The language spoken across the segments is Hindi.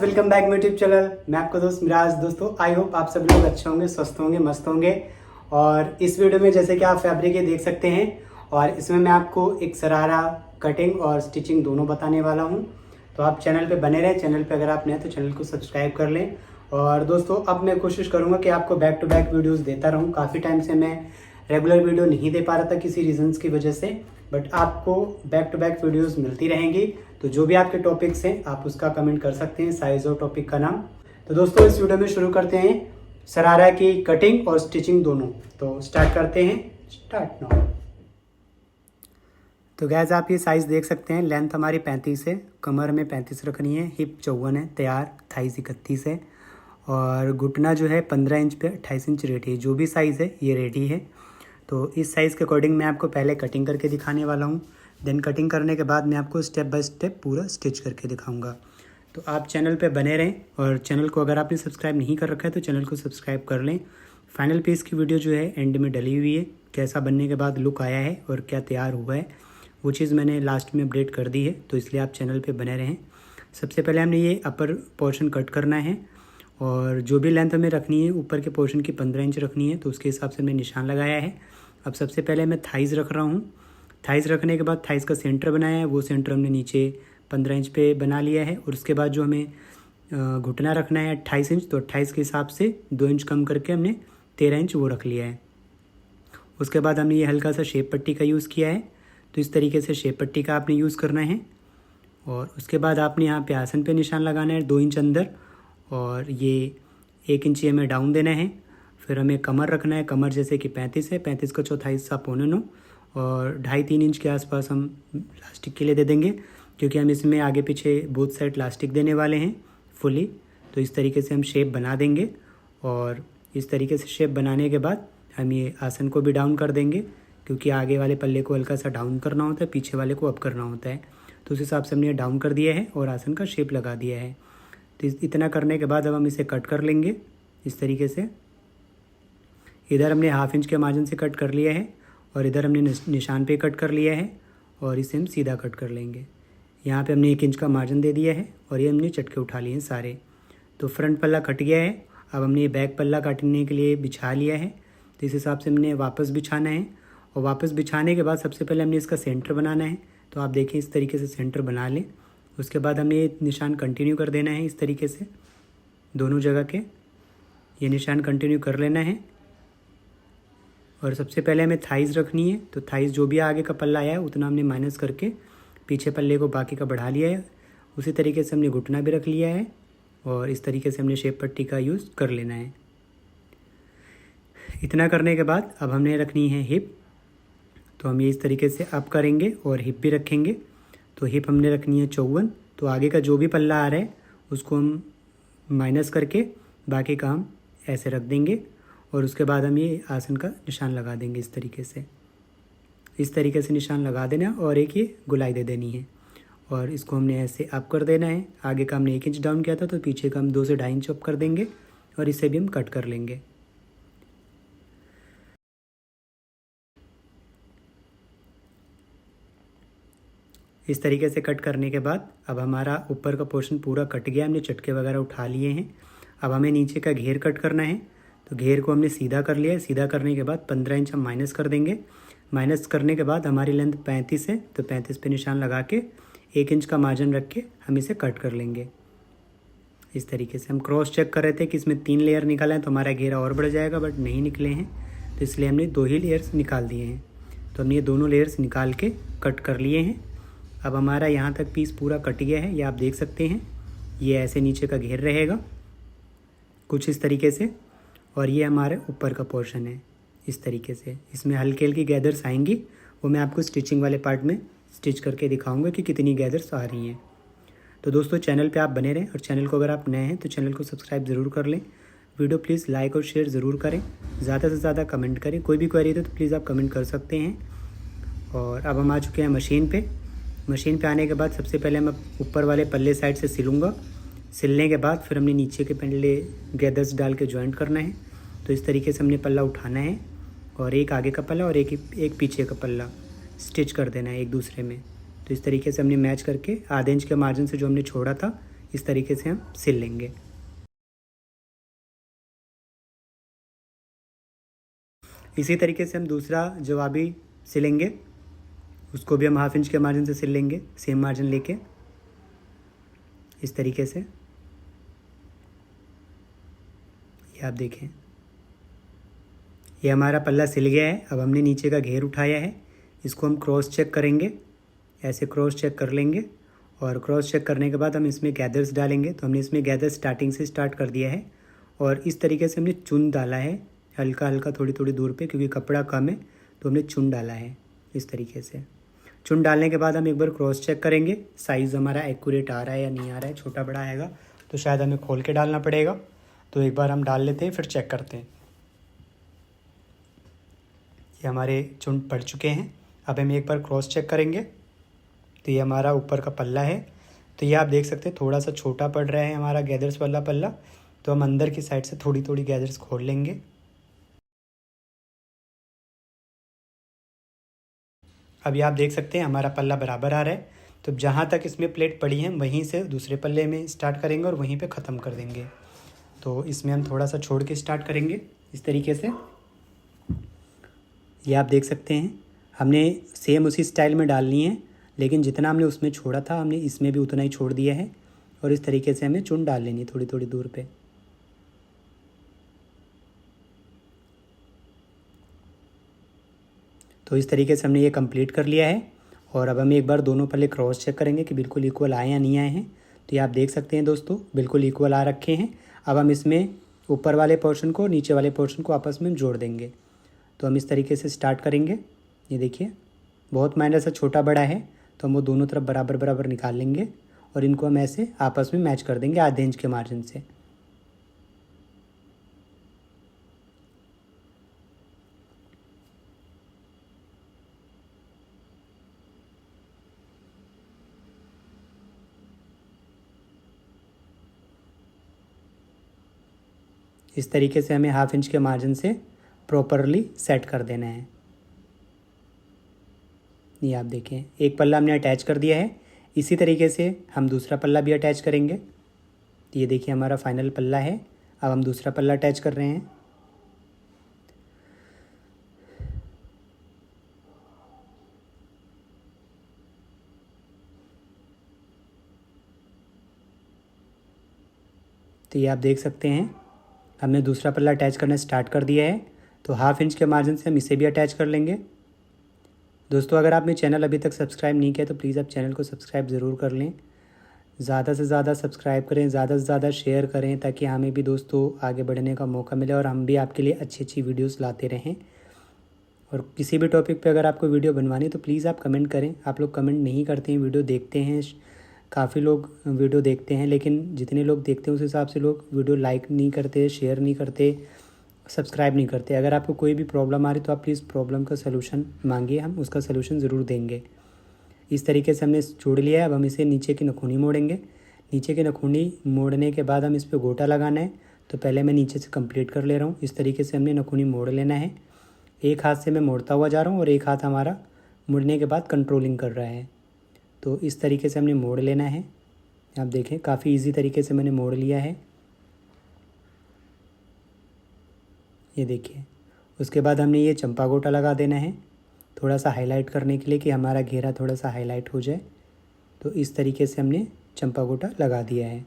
वेलकम बैक मेरे यूट्यूब चैनल। मैं आपका दोस्त मिराज। दोस्तों आई होप आप सब लोग अच्छे होंगे, स्वस्थ होंगे, मस्त होंगे। और इस वीडियो में जैसे कि आप फैब्रिक ये देख सकते हैं और इसमें मैं आपको एक शरारा कटिंग और स्टिचिंग दोनों बताने वाला हूं। तो आप चैनल पे बने रहें। चैनल पे अगर आप नए हैं तो चैनल को सब्सक्राइब कर लें। और दोस्तों अब मैं कोशिश करूँगा कि आपको बैक टू बैक वीडियोज़ देता रहूँ। काफ़ी टाइम से मैं रेगुलर वीडियो नहीं दे पा रहा था किसी रीजंस की वजह से, बट आपको बैक टू बैक वीडियोस मिलती रहेंगी। तो जो भी आपके टॉपिक्स हैं आप उसका कमेंट कर सकते हैं, साइज और टॉपिक का नाम। तो दोस्तों इस वीडियो में शुरू करते हैं शरारा की कटिंग और स्टिचिंग दोनों। तो स्टार्ट करते हैं। Start now. तो गैस आप ये साइज़ देख सकते हैं। लेंथ हमारी 35 है, कमर में 35 रखनी है, हिप 54 है तैयार, थाइस 31 है और घुटना जो है 15 इंच पे 28 इंच रेडी है। जो भी साइज़ है ये रेडी है। तो इस साइज़ के अकॉर्डिंग मैं आपको पहले कटिंग करके दिखाने वाला हूँ। देन कटिंग करने के बाद मैं आपको स्टेप बाय स्टेप पूरा स्टिच करके दिखाऊंगा। तो आप चैनल पे बने रहें और चैनल को अगर आपने सब्सक्राइब नहीं कर रखा है तो चैनल को सब्सक्राइब कर लें। फाइनल पीस की वीडियो जो है एंड में डली हुई है, कैसा बनने के बाद लुक आया है और क्या तैयार हुआ है वो चीज़ मैंने लास्ट में अपडेट कर दी है। तो इसलिए आप चैनल पर बने रहें। सबसे पहले हमने ये अपर पोर्शन कट करना है और जो भी लेंथ हमें रखनी है ऊपर के पोर्शन की 15 इंच रखनी है। तो उसके हिसाब से हमने निशान लगाया है। अब सबसे पहले मैं थाइज़ रख रहा हूँ। थाइज़ रखने के बाद थाइज़ का सेंटर बनाया है, वो सेंटर हमने नीचे 15 इंच पे बना लिया है। और उसके बाद जो हमें घुटना रखना है 28 इंच, तो 28 के हिसाब से 2 इंच कम करके हमने 13 इंच वो रख लिया है। उसके बाद हमने ये हल्का सा शेप पट्टी का यूज़ किया है। तो इस तरीके से शेप पट्टी का आपने यूज़ करना है। और उसके बाद आपने यहाँ पे आसन पे निशान लगाना है 2 इंच अंदर और ये 1 इंच हमें डाउन देना है। फिर हमें कमर रखना है। कमर जैसे कि 35 है, 35 का चौथाई हिस्सा 2.25 और 2.5-3 इंच के आसपास हम लास्टिक के लिए दे देंगे, क्योंकि हम इसमें आगे पीछे बोथ साइड लास्टिक देने वाले हैं फुली। तो इस तरीके से हम शेप बना देंगे और इस तरीके से शेप बनाने के बाद हम ये आसन को भी डाउन कर देंगे, क्योंकि आगे वाले पल्ले को हल्का सा डाउन करना होता है, पीछे वाले को अप करना होता है। तो उस हिसाब से हमने डाउन कर दिया है और आसन का शेप लगा दिया है। तो इतना करने के बाद अब हम इसे कट कर लेंगे इस तरीके से। इधर हमने 1/2 इंच के मार्जिन से कट कर लिया है और इधर हमने निशान पे कट कर लिया है और इसे हम सीधा कट कर लेंगे। यहाँ पे हमने 1 इंच का मार्जिन दे दिया है और ये हमने चटके उठा लिए हैं सारे। तो फ्रंट पल्ला कट गया है। अब हमने ये बैक पल्ला काटने के लिए बिछा लिया है। तो इस हिसाब से हमने वापस बिछाना है और वापस बिछाने के बाद सबसे पहले हमने इसका सेंटर बनाना है। तो आप देखें इस तरीके से सेंटर बना लें। उसके बाद हमें ये निशान कंटिन्यू कर देना है इस तरीके से, दोनों जगह के ये निशान कंटिन्यू कर लेना है। और सबसे पहले हमें थाइज़ रखनी है। तो थाइज़ जो भी आगे का पल्ला आया है उतना हमने माइनस करके पीछे पल्ले को बाकी का बढ़ा लिया है। उसी तरीके से हमने घुटना भी रख लिया है और इस तरीके से हमने शेप पट्टी का यूज़ कर लेना है। इतना करने के बाद अब हमने रखनी है हिप। तो हम ये इस तरीके से अप करेंगे और हिप भी रखेंगे। तो हिप हमने रखनी है 54। तो आगे का जो भी पल्ला आ रहा है उसको हम माइनस करके बाकी का हम ऐसे रख देंगे और उसके बाद हम ये आसन का निशान लगा देंगे इस तरीके से। इस तरीके से निशान लगा देना और एक ये गुलाई दे देनी है और इसको हमने ऐसे अप कर देना है। आगे का हमने 1 इंच डाउन किया था तो पीछे का हम 2 से 2.5 इंच अप कर देंगे और इसे भी हम कट कर लेंगे। इस तरीके से कट करने के बाद अब हमारा ऊपर का पोर्शन पूरा कट गया, हमने चटके वगैरह उठा लिए हैं। अब हमें नीचे का घेर कट करना है। तो घेर को हमने सीधा कर लिया है। सीधा करने के बाद 15 इंच हम माइनस कर देंगे। माइनस करने के बाद हमारी लेंथ 35 है, तो 35 पे निशान लगा के 1 इंच का मार्जिन रख के हम इसे कट कर लेंगे इस तरीके से। हम क्रॉस चेक कर रहे थे कि इसमें 3 लेयर निकाला है तो हमारा घेरा और बढ़ जाएगा, बट नहीं निकले हैं। तो इसलिए हमने 2 ही लेयर्स निकाल दिए हैं। तो हमने ये दोनों लेयर्स निकाल के कट कर लिए हैं। अब हमारा यहाँ तक पीस पूरा कट गया है, ये आप देख सकते हैं। ये ऐसे नीचे का घेर रहेगा कुछ इस तरीके से और ये हमारे ऊपर का पोर्शन है इस तरीके से। इसमें हल्की हल्की गैदर्स आएंगी, वो मैं आपको स्टिचिंग वाले पार्ट में स्टिच करके दिखाऊंगा कि कितनी गैदर्स आ रही हैं। तो दोस्तों चैनल पे आप बने रहें और चैनल को अगर आप नए हैं तो चैनल को सब्सक्राइब ज़रूर कर लें। वीडियो प्लीज़ लाइक और शेयर ज़रूर करें, ज़्यादा से ज़्यादा कमेंट करें। कोई भी क्वेरी हो तो प्लीज़ आप कमेंट कर सकते हैं। और अब हम आ चुके हैं मशीन पे। मशीन पे आने के बाद सबसे पहले मैं ऊपर वाले पल्ले साइड से सिलूँगा। सिलने के बाद फिर हमने नीचे के पल्ले गैदर्स डाल के जॉइंट करना है। तो इस तरीके से हमने पल्ला उठाना है और एक आगे का पल्ला और एक पीछे का पल्ला स्टिच कर देना है एक दूसरे में। तो इस तरीके से हमने मैच करके आधे इंच के मार्जिन से जो हमने छोड़ा था इस तरीके से हम सिल लेंगे। इसी तरीके से हम दूसरा जवाबी सिलेंगे, उसको भी हम 1/2 इंच के मार्जिन से सिल लेंगे, सेम मार्जिन लेके इस तरीके से। ये आप देखें, ये हमारा पल्ला सिल गया है। अब हमने नीचे का घेर उठाया है, इसको हम क्रॉस चेक करेंगे, ऐसे क्रॉस चेक कर लेंगे। और क्रॉस चेक करने के बाद हम इसमें गैदर्स डालेंगे। तो हमने इसमें गैदर्स स्टार्टिंग से स्टार्ट कर दिया है और इस तरीके से हमने चुन डाला है, हल्का हल्का थोड़ी थोड़ी दूर पे, क्योंकि कपड़ा कम है तो हमने चुन डाला है इस तरीके से। चुन डालने के बाद हम एक बार क्रॉस चेक करेंगे, साइज़ हमारा एक्यूरेट आ रहा है या नहीं आ रहा है। छोटा बड़ा आएगा तो शायद हमें खोल के डालना पड़ेगा, तो एक बार हम डाल लेते हैं, फिर चेक करते हैं। ये हमारे चुन पड़ चुके हैं। अब हम एक बार क्रॉस चेक करेंगे, तो ये हमारा ऊपर का पल्ला है। तो ये आप देख सकते हैं थोड़ा सा छोटा पड़ रहा है हमारा गैदर्स वाला पल्ला, तो हम अंदर की साइड से थोड़ी थोड़ी गैदर्स खोल लेंगे। अभी आप देख सकते हैं हमारा पल्ला बराबर आ रहा है। तो जहाँ तक इसमें प्लेट पड़ी है वहीं से दूसरे पल्ले में स्टार्ट करेंगे और वहीं पे ख़त्म कर देंगे। तो इसमें हम थोड़ा सा छोड़ के स्टार्ट करेंगे इस तरीके से। ये आप देख सकते हैं हमने सेम उसी स्टाइल में डालनी है, लेकिन जितना हमने उसमें छोड़ा था हमने इसमें भी उतना ही छोड़ दिया है। और इस तरीके से हमें चुन डाल लेनी थोड़ी थोड़ी दूर पे। तो इस तरीके से हमने ये कंप्लीट कर लिया है। और अब हम एक बार दोनों पल्ले क्रॉस चेक करेंगे कि बिल्कुल इक्वल आए या नहीं आए हैं। तो ये आप देख सकते हैं दोस्तों, बिल्कुल इक्वल आ रखे हैं। अब हम इसमें ऊपर वाले पोर्शन को नीचे वाले पोर्शन को आपस में जोड़ देंगे। तो हम इस तरीके से स्टार्ट करेंगे। ये देखिए बहुत माइनर सा छोटा बड़ा है, तो हम वो दोनों तरफ बराबर बराबर निकाल लेंगे और इनको हम ऐसे आपस में मैच कर देंगे आधे इंच के मार्जिन से। इस तरीके से हमें 1/2 इंच के मार्जिन से प्रॉपरली सेट कर देना है। ये आप देखें एक पल्ला हमने अटैच कर दिया है। इसी तरीके से हम दूसरा पल्ला भी अटैच करेंगे। तो ये देखिए हमारा फाइनल पल्ला है। अब हम दूसरा पल्ला अटैच कर रहे हैं। तो ये आप देख सकते हैं हमने दूसरा पल्ला अटैच करना स्टार्ट कर दिया है। तो 1/2 इंच के मार्जिन से हम इसे भी अटैच कर लेंगे। दोस्तों अगर आपने चैनल अभी तक सब्सक्राइब नहीं किया तो प्लीज़ आप चैनल को सब्सक्राइब ज़रूर कर लें। ज़्यादा से ज़्यादा सब्सक्राइब करें, ज़्यादा से ज़्यादा शेयर करें, ताकि हमें भी दोस्तों आगे बढ़ने का मौका मिले और हम भी आपके लिए अच्छी अच्छी वीडियोस लाते रहें। और किसी भी टॉपिक पे अगर आपको वीडियो बनवानी है तो प्लीज़ आप कमेंट करें। आप लोग कमेंट नहीं करते हैं, वीडियो देखते हैं, काफ़ी लोग वीडियो देखते हैं, लेकिन जितने लोग देखते हैं उस हिसाब से लोग वीडियो लाइक नहीं करते, शेयर नहीं करते, सब्सक्राइब नहीं करते। अगर आपको कोई भी प्रॉब्लम आ रही तो आप प्लीज़ प्रॉब्लम का सलूशन मांगिए, हम उसका सलूशन ज़रूर देंगे। इस तरीके से हमने जोड़ लिया है। अब हम इसे नीचे की नखूनी मोड़ेंगे। नीचे की नखूनी मोड़ने के बाद हम इस पर गोटा लगाना है। तो पहले मैं नीचे से कंप्लीट कर ले रहा हूँ। इस तरीके से हमने नखूनी मोड़ लेना है। एक हाथ से मैं मोड़ता हुआ जा रहा हूँ और एक हाथ हमारा मुड़ने के बाद कंट्रोलिंग कर रहा है। तो इस तरीके से हमने मोड़ लेना है। आप देखें काफ़ी इजी तरीके से मैंने मोड़ लिया है। ये देखिए उसके बाद हमने ये चंपा गोटा लगा देना है, थोड़ा सा हाईलाइट करने के लिए कि हमारा घेरा थोड़ा सा हाईलाइट हो जाए। तो इस तरीके से हमने चंपा गोटा लगा दिया है।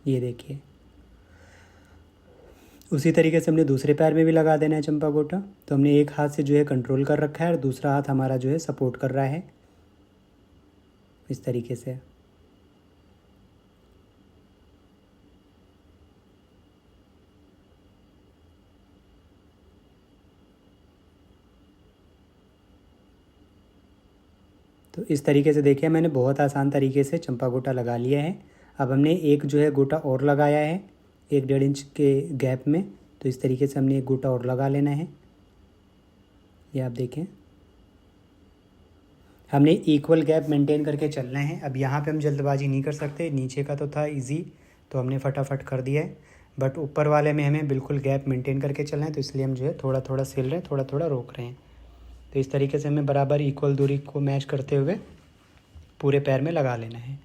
ये देखिए उसी तरीके से हमने दूसरे पैर में भी लगा देना है चंपा गोटा। तो हमने एक हाथ से जो है कंट्रोल कर रखा है और दूसरा हाथ हमारा जो है सपोर्ट कर रहा है इस तरीके से। तो इस तरीके से देखिए मैंने बहुत आसान तरीके से चंपा गोटा लगा लिया है। अब हमने एक जो है गोटा और लगाया है 1-1.5 इंच के गैप में। तो इस तरीके से हमने एक गोटा और लगा लेना है। ये आप देखें हमने इक्वल गैप मेंटेन करके चलना है। अब यहाँ पे हम जल्दबाजी नहीं कर सकते, नीचे का तो था इजी तो हमने फटाफट कर दिया है। बट ऊपर वाले में हमें बिल्कुल गैप मेंटेन करके चलना है, तो इसलिए हम जो है थोड़ा थोड़ा सिल रहे हैं, थोड़ा थोड़ा रोक रहे हैं। तो इस तरीके से हमें बराबर इक्वल दूरी को मैच करते हुए पूरे पैर में लगा लेना है।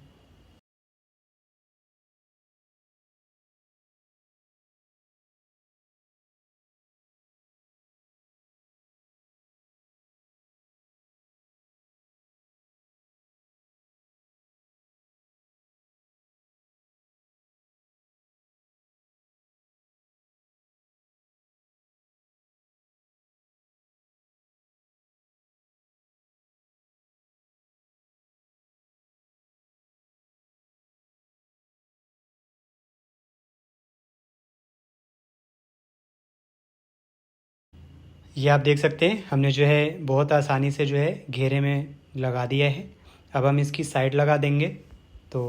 ये आप देख सकते हैं हमने जो है बहुत आसानी से जो है घेरे में लगा दिया है। अब हम इसकी साइड लगा देंगे। तो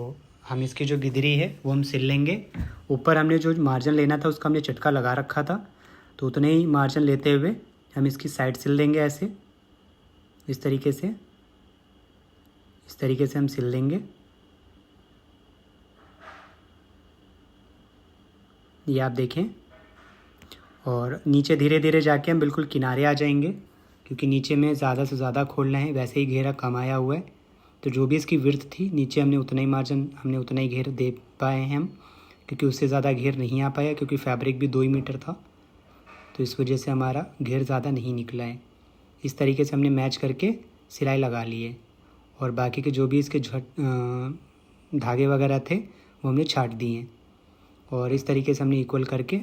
हम इसकी जो गिदरी है वो हम सिल लेंगे। ऊपर हमने जो मार्जिन लेना था उसका हमने चटका लगा रखा था, तो उतने ही मार्जिन लेते हुए हम इसकी साइड सिल देंगे ऐसे, इस तरीके से हम सिल लेंगे। ये आप देखें। और नीचे धीरे धीरे जाके हम बिल्कुल किनारे आ जाएंगे, क्योंकि नीचे में ज़्यादा से ज़्यादा खोलना है। वैसे ही घेरा कम आया हुआ है, तो जो भी इसकी विड्थ थी नीचे हमने उतना ही मार्जिन, हमने उतना ही घेर दे पाए हैं हम, क्योंकि उससे ज़्यादा घेर नहीं आ पाया, क्योंकि फैब्रिक भी 2 ही मीटर था, तो इस वजह से हमारा घेर ज़्यादा नहीं निकला है। इस तरीके से हमने मैच करके सिलाई लगा ली है। और बाकी के जो भी इसके धागे वगैरह थे वो हमने छाट दिए हैं। और इस तरीके से हमने इक्वल करके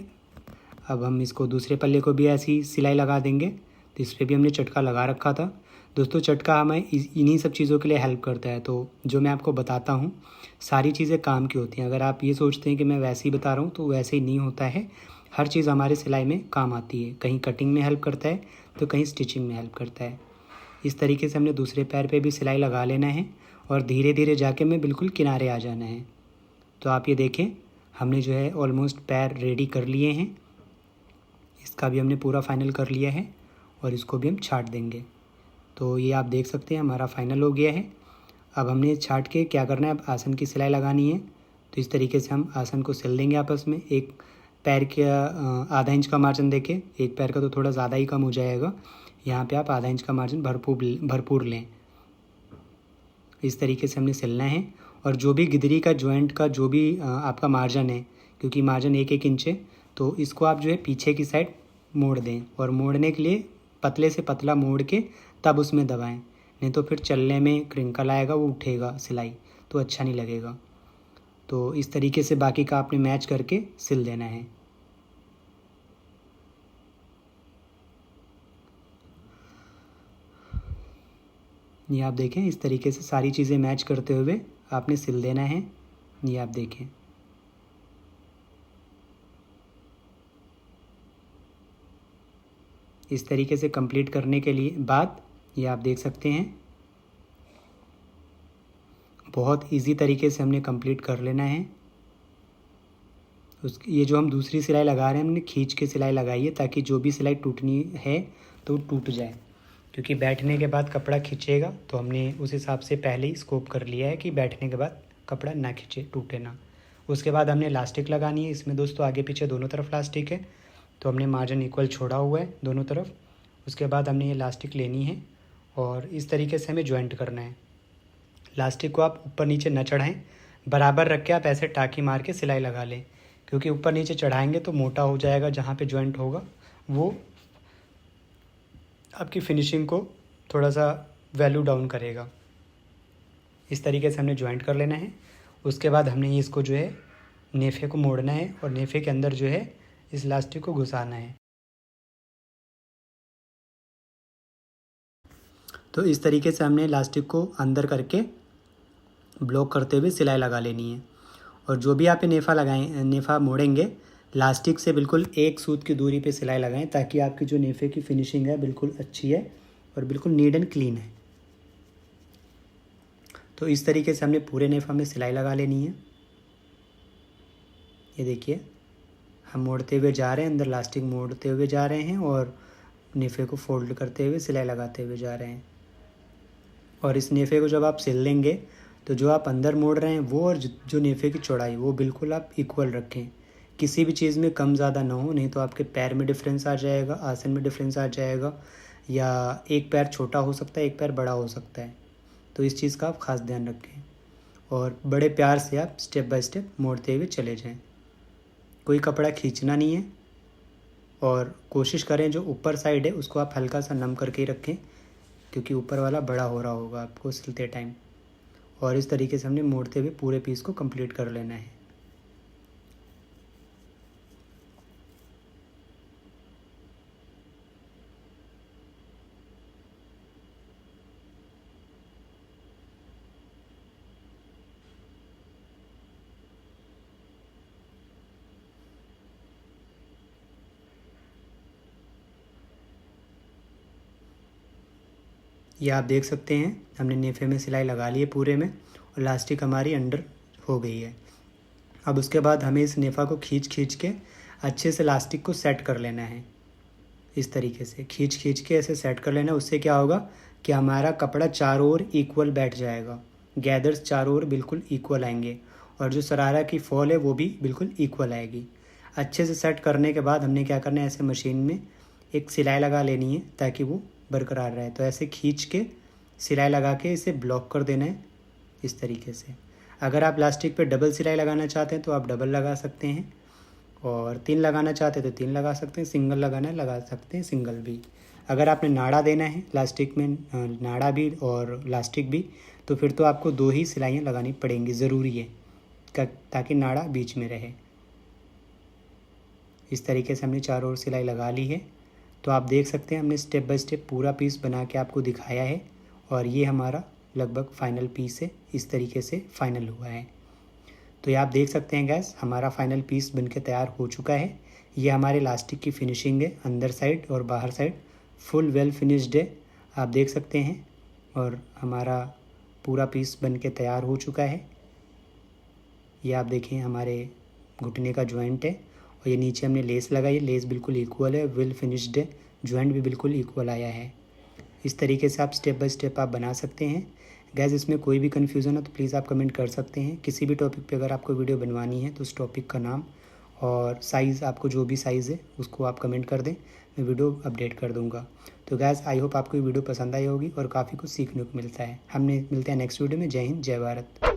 अब हम इसको दूसरे पल्ले को भी ऐसी सिलाई लगा देंगे। तो इस पर भी हमने चटका लगा रखा था। दोस्तों, चटका हमें इन्हीं सब चीज़ों के लिए हेल्प करता है। तो जो मैं आपको बताता हूँ सारी चीज़ें काम की होती हैं। अगर आप ये सोचते हैं कि मैं वैसे ही बता रहा हूँ, तो वैसे ही नहीं होता है। हर चीज़ हमारे सिलाई में काम आती है। कहीं कटिंग में हेल्प करता है तो कहीं स्टिचिंग में हेल्प करता है। इस तरीके से हमने दूसरे पैर पे भी सिलाई लगा लेना है और धीरे धीरे जाके में बिल्कुल किनारे आ जाना है। तो आप ये देखें, हमने जो है ऑलमोस्ट पैर रेडी कर लिए हैं। इसका भी हमने पूरा फाइनल कर लिया है और इसको भी हम छाट देंगे। तो ये आप देख सकते हैं हमारा फाइनल हो गया है। अब हमने छाट के क्या करना है, अब आसन की सिलाई लगानी है। तो इस तरीके से हम आसन को सिल देंगे आपस में। एक पैर का आधा इंच का मार्जिन देके, एक पैर का तो थोड़ा ज़्यादा ही कम हो जाएगा, यहाँ पे आप आधा इंच का मार्जिन भरपूर लें। इस तरीके से हमने सिलना है। और जो भी गिदरी का जॉइंट का जो भी आपका मार्जिन है, क्योंकि मार्जिन 1-1 इंच है, तो इसको आप जो है पीछे की साइड मोड़ दें। और मोड़ने के लिए पतले से पतला मोड़ के तब उसमें दबाएं, नहीं तो फिर चलने में क्रिंकल आएगा, वो उठेगा सिलाई, तो अच्छा नहीं लगेगा। तो इस तरीके से बाकी का आपने मैच करके सिल देना है। ये आप देखें, इस तरीके से सारी चीज़ें मैच करते हुए आपने सिल देना है। ये आप देखें। इस तरीके से कंप्लीट करने के लिए बाद ये आप देख सकते हैं बहुत इजी तरीके से हमने कंप्लीट कर लेना है। ये जो हम दूसरी सिलाई लगा रहे हैं, हमने खींच के सिलाई लगाई है, ताकि जो भी सिलाई टूटनी है तो टूट जाए। क्योंकि बैठने के बाद कपड़ा खींचेगा, तो हमने उस हिसाब से पहले ही स्कोप कर लिया है कि बैठने के बाद कपड़ा ना खींचे, टूटे ना। उसके बाद हमने इलास्टिक लगानी है। इसमें दोस्तों आगे पीछे दोनों तरफ इलास्टिक है, तो हमने मार्जिन इक्वल छोड़ा हुआ है दोनों तरफ। उसके बाद हमने ये इलास्टिक लेनी है और इस तरीके से हमें ज्वाइंट करना है। इलास्टिक को आप ऊपर नीचे न चढ़ाएं, बराबर रख के आप ऐसे टाँकी मार के सिलाई लगा लें, क्योंकि ऊपर नीचे चढ़ाएंगे तो मोटा हो जाएगा। जहाँ पे जॉइंट होगा वो आपकी फिनिशिंग को थोड़ा सा वैल्यू डाउन करेगा। इस तरीके से हमने जॉइंट कर लेना है। उसके बाद हमने इसको जो है नेफे को मोड़ना है और नेफे के अंदर जो है इस इलास्टिक को घुसाना है। तो इस तरीके से हमने इलास्टिक को अंदर करके ब्लॉक करते हुए सिलाई लगा लेनी है। और जो भी आप नेफ़ा मोड़ेंगे, इलास्टिक से बिल्कुल एक सूत की दूरी पे सिलाई लगाएं, ताकि आपकी जो नेफ़े की फिनिशिंग है बिल्कुल अच्छी है और बिल्कुल नीट एंड क्लीन है। तो इस तरीके से हमने पूरे नेफ़ा में सिलाई लगा लेनी है। ये देखिए, हम मोड़ते हुए जा रहे हैं, अंदर इलास्टिक मोड़ते हुए जा रहे हैं और नेफ़े को फोल्ड करते हुए सिलाई लगाते हुए जा रहे हैं। और इस नेफ़े को जब आप सिल लेंगे, तो जो आप अंदर मोड़ रहे हैं वो और जो नेफ़े की चौड़ाई वो बिल्कुल आप इक्वल रखें, किसी भी चीज़ में कम ज़्यादा ना हो, नहीं तो आपके पैर में डिफरेंस आ जाएगा, आसन में डिफरेंस आ जाएगा, या एक पैर छोटा हो सकता है, एक पैर बड़ा हो सकता है। तो इस चीज़ का आप खास ध्यान रखें और बड़े प्यार से आप स्टेप बाय स्टेप मोड़ते हुए चले जाएं। कोई कपड़ा खींचना नहीं है और कोशिश करें जो ऊपर साइड है उसको आप हल्का सा नम करके ही रखें, क्योंकि ऊपर वाला बड़ा हो रहा होगा आपको सिलते टाइम। और इस तरीके से हमने मोड़ते हुए पूरे पीस को कंप्लीट कर लेना है। ये आप देख सकते हैं हमने नेफे में सिलाई लगा ली है पूरे में और लास्टिक हमारी अंडर हो गई है। अब उसके बाद हमें इस नेफा को खींच के अच्छे से लास्टिक को सेट कर लेना है। इस तरीके से खींच के ऐसे सेट कर लेना है। उससे क्या होगा कि हमारा कपड़ा चारों ओर इक्वल बैठ जाएगा, गैदर्स चारों ओर बिल्कुल इक्वल आएंगे और जो शरारा की फॉल है वो भी बिल्कुल इक्वल आएगी। अच्छे से सेट करने के बाद हमने क्या करना है, ऐसे मशीन में एक सिलाई लगा लेनी है ताकि वो बरकरार रहे। तो ऐसे खींच के सिलाई लगा के इसे ब्लॉक कर देना है इस तरीके से। अगर आप प्लास्टिक पे डबल सिलाई लगाना चाहते हैं तो आप डबल लगा सकते हैं, और 3 लगाना चाहते हैं तो 3 लगा सकते हैं, सिंगल लगाना है लगा सकते हैं सिंगल भी। अगर आपने नाड़ा देना है प्लास्टिक में, नाड़ा भी और लास्टिक भी, तो फिर तो आपको 2 ही सिलाइयाँ लगानी पड़ेंगी, ज़रूरी है ताकि नाड़ा बीच में रहे। इस तरीके से हमने चारों ओर सिलाई लगा ली है। तो आप देख सकते हैं हमने स्टेप बाय स्टेप पूरा पीस बना के आपको दिखाया है और ये हमारा लगभग फाइनल पीस है। इस तरीके से फाइनल हुआ है। तो ये आप देख सकते हैं गैस, हमारा फाइनल पीस बनके तैयार हो चुका है। ये हमारे लास्टिक की फिनिशिंग है, अंदर साइड और बाहर साइड फुल वेल फिनिश्ड है, आप देख सकते हैं। और हमारा पूरा पीस बनके तैयार हो चुका है। ये आप देखें हमारे घुटने का जॉइंट है और ये नीचे हमने लेस लगाई है, लेस बिल्कुल इक्वल है, वेल फिनिश्ड है, जॉइंट भी बिल्कुल इक्वल आया है। इस तरीके से आप स्टेप बाय स्टेप आप बना सकते हैं। गैस इसमें कोई भी कन्फ्यूज़न हो तो प्लीज़ आप कमेंट कर सकते हैं। किसी भी टॉपिक पे अगर आपको वीडियो बनवानी है तो उस टॉपिक का नाम और साइज़, आपको जो भी साइज़ है उसको आप कमेंट कर दें, मैं वीडियो अपडेट कर दूँगा। तो गैस आई होप आपको ये वीडियो पसंद आई होगी और काफ़ी कुछ सीखने को मिलता है। हमने मिलते हैं नेक्स्ट वीडियो में। जय हिंद, जय भारत।